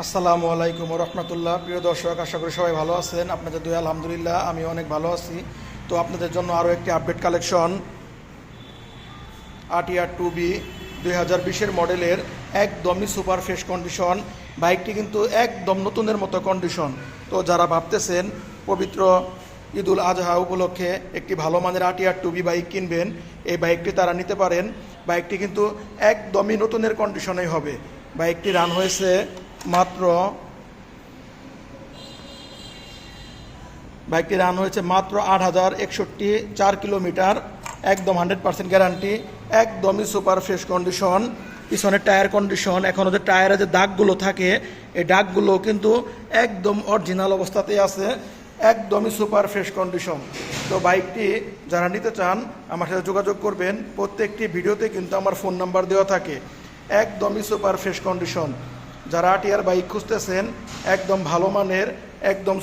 আসসালামু আলাইকুম রহমতুল্লাহ। প্রিয় দর্শক, আশা করি সবাই ভালো আছেন। আপনাদের দোয়া আলহামদুলিল্লাহ আমি অনেক ভালো আছি। তো আপনাদের জন্য আরও একটি আপডেট কালেকশন RTR 2B 2020 মডেলের একদমই সুপার ফ্রেশ কন্ডিশন। বাইকটি কিন্তু একদম নতুনের মতো কন্ডিশন। তো যারা ভাবতেছেন পবিত্র ঈদুল আজহা উপলক্ষে একটি ভালো মানের RTR 2B বাইক কিনবেন, এই বাইকটি তারা নিতে পারেন। বাইকটি কিন্তু একদমই নতুনের কন্ডিশনেই হবে। বাইকটি রান হয়েছে মাত্র 8,061 কিলোমিটার। একদম 100% গ্যারান্টি, একদমই সুপার ফ্রেশ কন্ডিশন। পিছনের টায়ার কন্ডিশন, এখন ওদের টায়ারে যে দাগগুলো থাকে এই দাগগুলো কিন্তু একদম অরিজিনাল অবস্থাতেই আছে, একদমই সুপার ফ্রেশ কন্ডিশন। তো বাইকটি যারা নিতে চান আমার সাথে যোগাযোগ করবেন। প্রত্যেকটি ভিডিওতে কিন্তু আমার ফোন নাম্বার দেওয়া থাকে। একদমই সুপার ফ্রেশ কন্ডিশন। যারা RTR বাইক খুঁজতেছেন একদম ভালো মানের, একদম